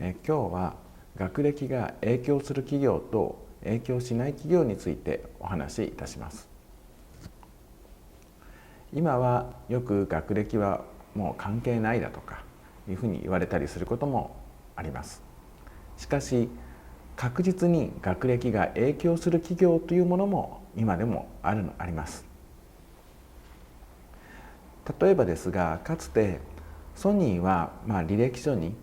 今日は学歴が影響する企業と影響しない企業についてお話しいたします。今はよく学歴はもう関係ないだとかいうふうに言われたりすることもあります。しかし確実に学歴が影響する企業というものも今でもあります。例えばですが、かつてソニーは履歴書に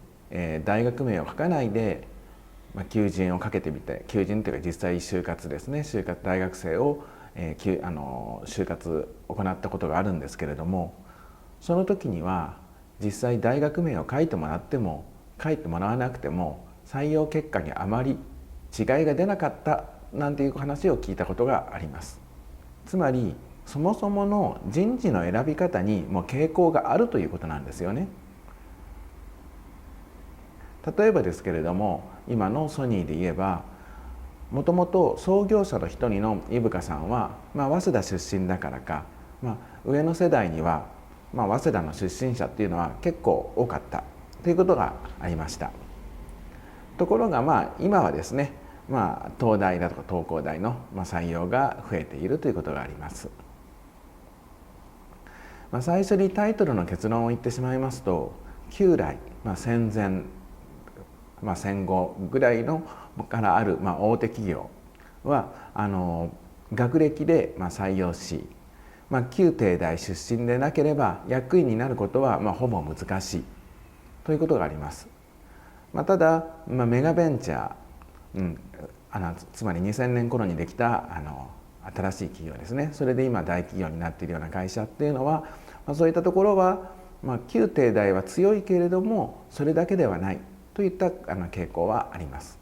大学名を書かないで求人をかけてみて、求人というか実際就活ですね、就活大学生を就活行ったことがあるんですけれども、その時には実際大学名を書いてもらっても書いてもらわなくても採用結果にあまり違いが出なかったなんていう話を聞いたことがあります。つまりそもそもの人事の選び方にも傾向があるということなんですよね。例えばですけれども、今のソニーで言えば、もともと創業者の一人の伊深さんは、早稲田出身だからか、上の世代には、早稲田の出身者っていうのは結構多かったということがありました。ところが今はですね、東大だとか東工大の採用が増えているということがあります。最初にタイトルの結論を言ってしまいますと、旧来、戦前、戦後ぐらいのからある大手企業は学歴で採用し、旧帝大出身でなければ役員になることはほぼ難しいということがあります。ただ、メガベンチャー、つまり2000年頃にできた新しい企業ですね、それで今大企業になっているような会社っていうのは、そういったところは、旧帝大は強いけれどもそれだけではないといった傾向はあります。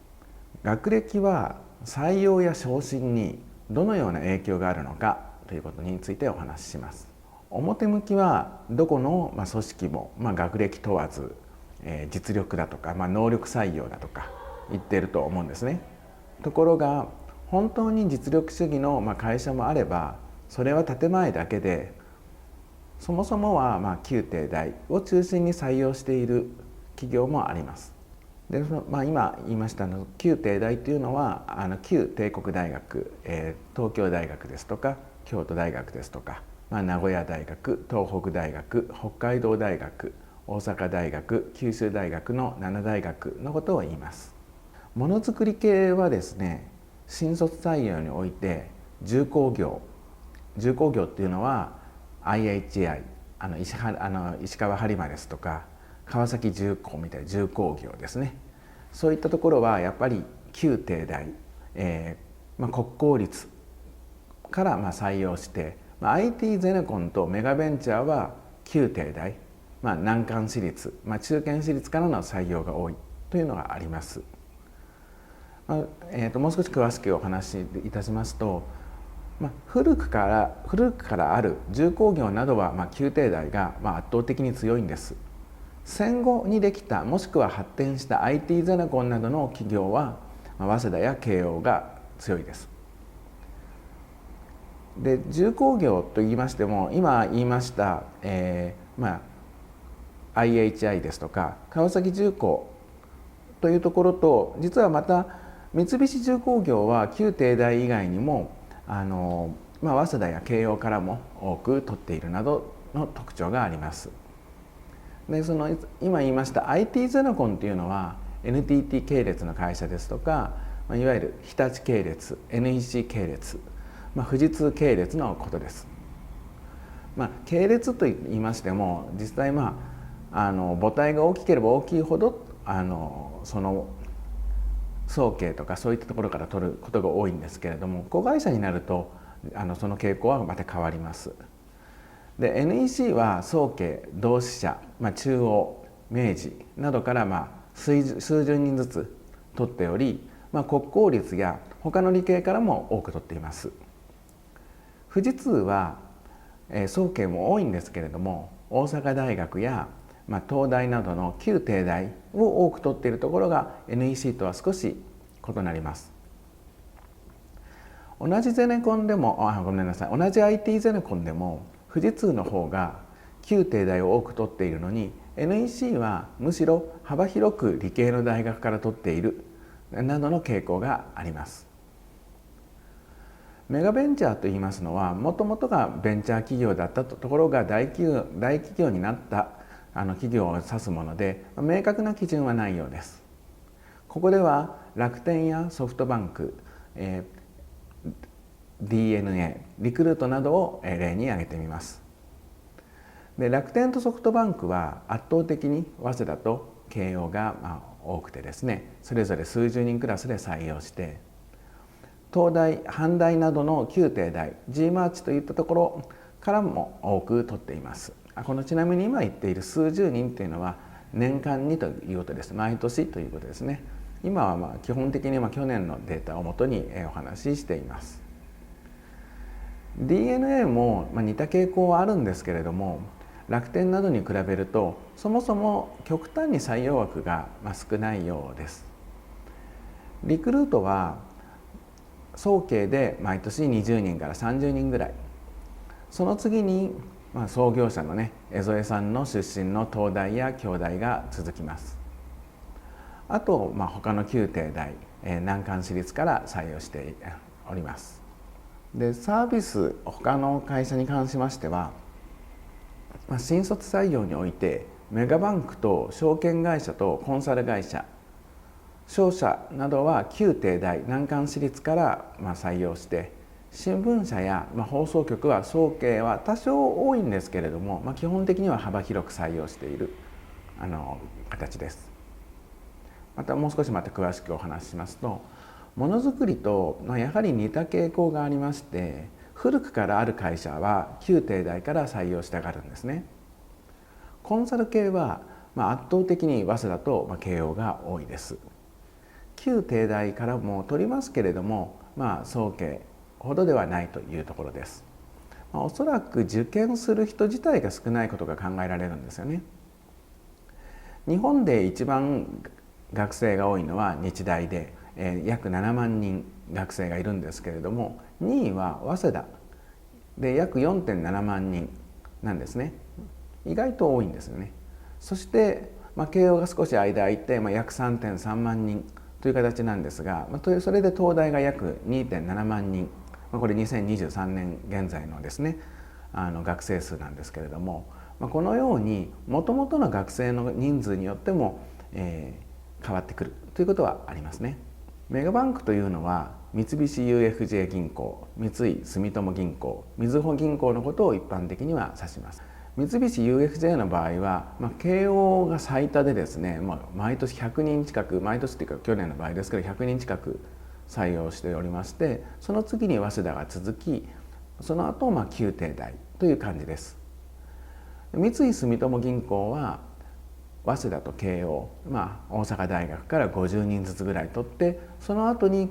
学歴は採用や昇進にどのような影響があるのかということについてお話しします。表向きはどこの組織も学歴問わず実力だとか能力採用だとか言っていると思うんですね。ところが本当に実力主義の会社もあれば、それは建前だけで、そもそもは旧帝大を中心に採用している企業もあります。で今言いました旧帝大というのは旧帝国大学、東京大学ですとか京都大学ですとか、名古屋大学、東北大学、北海道大学、大阪大学、九州大学の7大学のことを言います。ものづくり系はですね、新卒採用において重工業っていうのは IHI、石川播磨ですとか川崎重工みたいな重工業ですね、そういったところはやっぱり旧帝大、国公立から採用して、IT ゼネコンとメガベンチャーは旧帝大、難関私立、中堅私立からの採用が多いというのがあります。もう少し詳しくお話しいたしますと、古くからある重工業などは旧帝大が圧倒的に強いんです。戦後にできたもしくは発展した IT ゼネコンなどの企業は早稲田や慶応が強いです。で、重工業といいましても今言いました、IHI ですとか川崎重工というところと、実はまた三菱重工業は旧帝大以外にも早稲田や慶応からも多く取っているなどの特徴があります。で今言いました IT ゼネコンっていうのは NTT 系列の会社ですとか、いわゆる日立系列、 NEC 系列、富士通系列のことです。系列と言いましても実際母体が大きければ大きいほどその総計とかそういったところから取ることが多いんですけれども、子会社になるとその傾向はまた変わります。で NEC は総計、同志社、中央、明治などから数十人ずつ取っており、国公立や他の理系からも多く取っています。富士通は総計も多いんですけれども、大阪大学や東大などの旧帝大を多く取っているところが NEC とは少し異なります。同じゼネコンでも同じ IT ゼネコンでも富士通の方が旧帝大を多く取っているのに NEC はむしろ幅広く理系の大学から取っているなどの傾向があります。メガベンチャーといいますのは、もともとがベンチャー企業だったところが大企業になった企業を指すもので、明確な基準はないようです。ここでは楽天やソフトバンク、DNA、リクルートなどを例に挙げてみます。で、楽天とソフトバンクは圧倒的に早稲田と慶応が多くてですね、それぞれ数十人クラスで採用して、東大、阪大などの旧帝大、G マーチといったところからも多く取っています。このちなみに今言っている数十人というのは年間にということです。毎年ということですね。今は基本的に去年のデータをもとにお話ししています。DNA も似た傾向はあるんですけれども、楽天などに比べるとそもそも極端に採用枠が少ないようです。リクルートは総計で毎年20人から30人ぐらい、その次に創業者の江副さんの出身の東大や京大が続きます。あと他の旧帝大、難関私立から採用しております。で、サービス他の会社に関しましては、新卒採用においてメガバンクと証券会社とコンサル会社、商社などは旧帝大、難関私立から採用して、新聞社や放送局は総計は多少多いんですけれども、基本的には幅広く採用している形です。またもう少し詳しくお話ししますと、ものづくりとやはり似た傾向がありまして、古くからある会社は旧帝大から採用したがるんですね。コンサル系は圧倒的に早稲田と慶応が多いです。旧帝大からも取りますけれども、総計ほどではないというところです。おそらく受験する人自体が少ないことが考えられるんですよね。日本で一番学生が多いのは日大で、約7万人学生がいるんですけれども、2位は早稲田で約 4.7 万人なんですね。意外と多いんですよね。そして、慶応が少し間空いて、約 3.3 万人という形なんですが、それで東大が約 2.7 万人、これ2023年現在のですね、学生数なんですけれども、このようにもともとの学生の人数によっても、変わってくるということはありますね。メガバンクというのは三菱 UFJ 銀行、三井住友銀行、みずほ銀行のことを一般的には指します。三菱 UFJ の場合は、慶応が最多でですね、毎年100人近く、毎年というか去年の場合ですけど100人近く採用しておりまして、その次に早稲田が続き、その後旧帝大という感じです。三井住友銀行は早稲田と慶応、大阪大学から50人ずつぐらい取って、その後に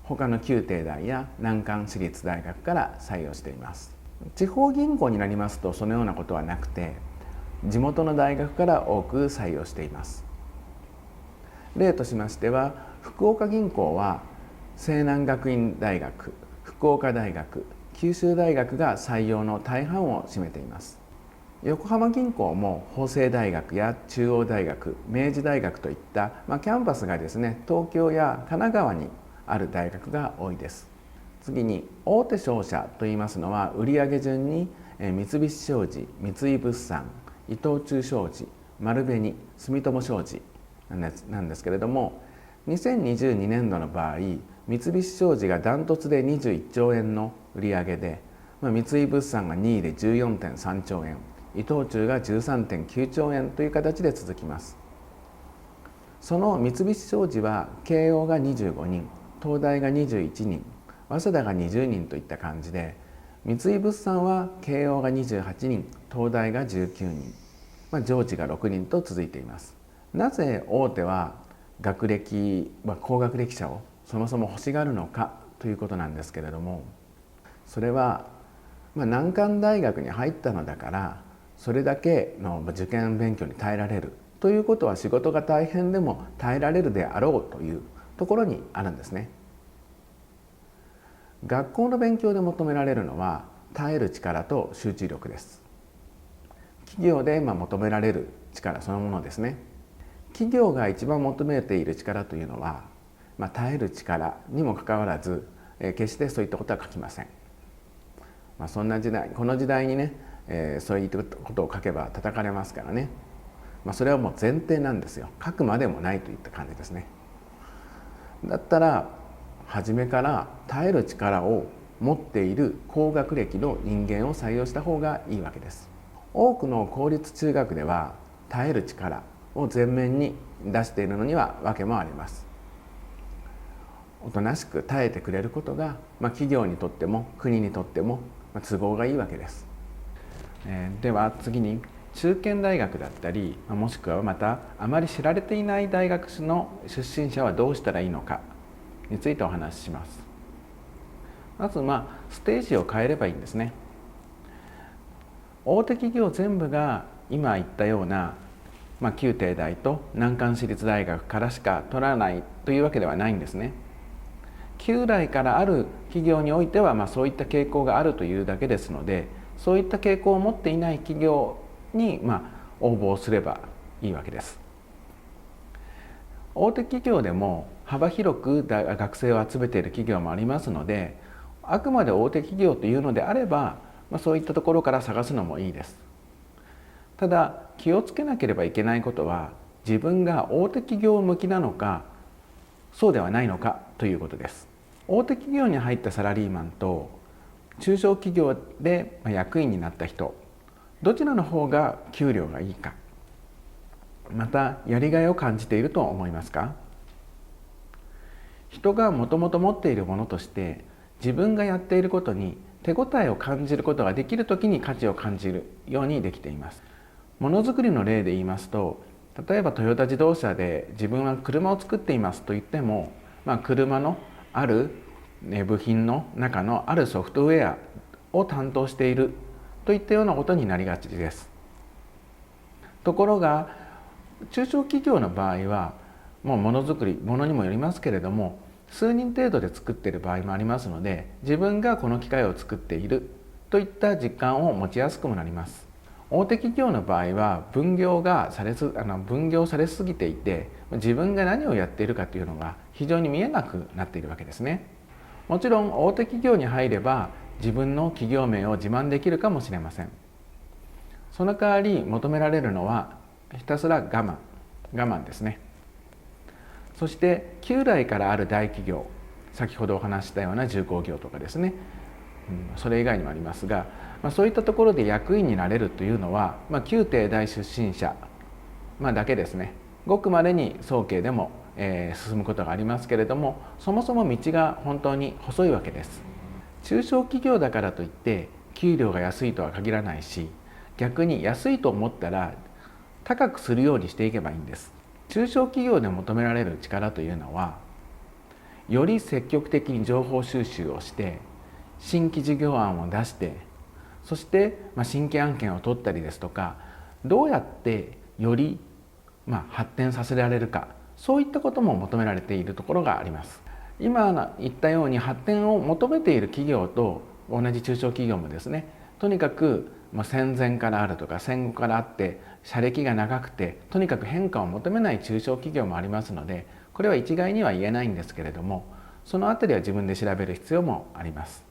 他の旧帝大や難関私立大学から採用しています。地方銀行になりますとそのようなことはなくて、地元の大学から多く採用しています。例としましては、福岡銀行は西南学院大学、福岡大学、九州大学が採用の大半を占めています。横浜銀行も法政大学や中央大学、明治大学といった、キャンパスがですね、東京や神奈川にある大学が多いです。次に大手商社といいますのは、売上順に三菱商事、三井物産、伊藤忠商事、丸紅、住友商事なんですけれども、2022年度の場合、三菱商事がダントツで21兆円の売上で、三井物産が2位で 14.3 兆円、伊藤忠が 13.9 兆円という形で続きます。その三菱商事は慶応が25人、東大が21人、早稲田が20人といった感じで、三井物産は慶応が28人、東大が19人、上智が6人と続いています。なぜ大手は学歴、高学歴者をそもそも欲しがるのかということなんですけれども、それは難関大学に入ったのだから、それだけの受験勉強に耐えられるということは、仕事が大変でも耐えられるであろうというところにあるんですね。学校の勉強で求められるのは耐える力と集中力です。企業で求められる力そのものですね。企業が一番求めている力というのは、耐える力にもかかわらず、決してそういったことは書きません。そんな時代、この時代にね、そういったことを書けば叩かれますからね、それはもう前提なんですよ。書くまでもないといった感じですね。だったら初めから耐える力を持っている高学歴の人間を採用した方がいいわけです。多くの公立中学では耐える力を前面に出しているのには訳もあります。おとなしく耐えてくれることが、企業にとっても国にとっても都合がいいわけです。では次に、中堅大学だったり、もしくはまたあまり知られていない大学の出身者はどうしたらいいのかについてお話しします。まずステージを変えればいいんですね。大手企業全部が今言ったような、旧帝大と難関私立大学からしか取らないというわけではないんですね。旧来からある企業においては、そういった傾向があるというだけですので、そういった傾向を持っていない企業に、応募すればいいわけです。大手企業でも幅広く学生を集めている企業もありますので、あくまで大手企業というのであれば、そういったところから探すのもいいです。ただ気をつけなければいけないことは、自分が大手企業向きなのかそうではないのかということです。大手企業に入ったサラリーマンと中小企業で役員になった人、どちらの方が給料がいいか、またやりがいを感じていると思いますか？人がもともと持っているものとして自分がやっていることに手応えを感じることができるときに価値を感じるようにできています。ものづくりの例で言いますと、例えばトヨタ自動車で自分は車を作っていますと言っても、車のある部品の中のあるソフトウェアを担当しているといったようなことになりがちです。ところが中小企業の場合は、ものづくり、ものにもよりますけれども、数人程度で作っている場合もありますので、自分がこの機械を作っているといった実感を持ちやすくもなります。大手企業の場合は分業されすぎていて、自分が何をやっているかというのが非常に見えなくなっているわけですね。もちろん大手企業に入れば自分の企業名を自慢できるかもしれません。その代わり求められるのはひたすら我慢ですね。そして旧来からある大企業、先ほどお話したような重工業とかですね、それ以外にもありますが、そういったところで役員になれるというのは、旧帝大出身者、だけですね。ごくまれに早慶でも、進むことがありますけれども、そもそも道が本当に細いわけです。中小企業だからといって給料が安いとは限らないし、逆に安いと思ったら高くするようにしていけばいいんです。中小企業で求められる力というのは、より積極的に情報収集をして新規事業案を出して、そして新規案件を取ったりですとか、どうやってより発展させられるか、そういったことも求められているところがあります。今言ったように発展を求めている企業と同じ中小企業もですね、とにかく戦前からあるとか戦後からあって社歴が長くて、とにかく変化を求めない中小企業もありますので、これは一概には言えないんですけれども、そのあたりは自分で調べる必要もあります。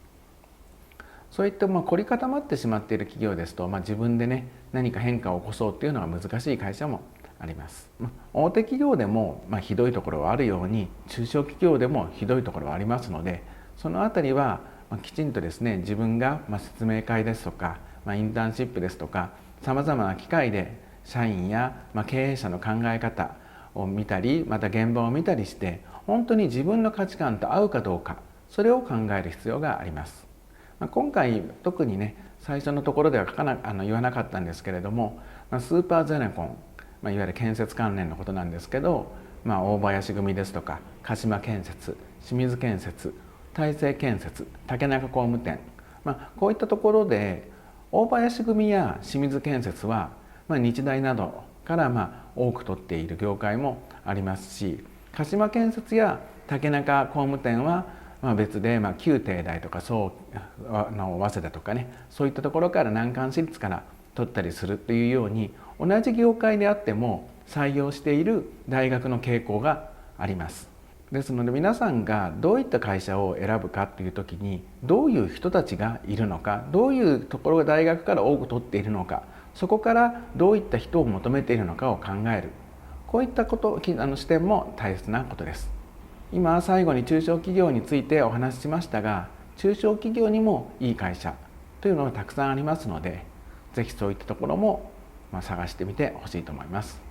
そういった凝り固まってしまっている企業ですと、自分でね何か変化を起こそうというのが難しい会社もあります。大手企業でもひどいところはあるように、中小企業でもひどいところはありますので、そのあたりはきちんとですね、自分が説明会ですとかインターンシップですとか、さまざまな機会で社員や経営者の考え方を見たり、また現場を見たりして、本当に自分の価値観と合うかどうか、それを考える必要があります。今回特にね、最初のところでは言わなかったんですけれども、スーパーゼネコン、いわゆる建設関連のことなんですけど、大林組ですとか鹿島建設、清水建設、大成建設、竹中工務店、こういったところで大林組や清水建設は日大などから多く取っている業界もありますし、鹿島建設や竹中工務店は別で旧帝大とか早稲田とかね、そういったところから難関私立から取ったりするというように、同じ業界であっても採用している大学の傾向があります。ですので、皆さんがどういった会社を選ぶかという時に、どういう人たちがいるのか、どういうところが大学から多く取っているのか、そこからどういった人を求めているのかを考える、こういった視点も大切なことです。今最後に中小企業についてお話ししましたが、中小企業にもいい会社というのがたくさんありますので、ぜひそういったところも探してみてほしいと思います。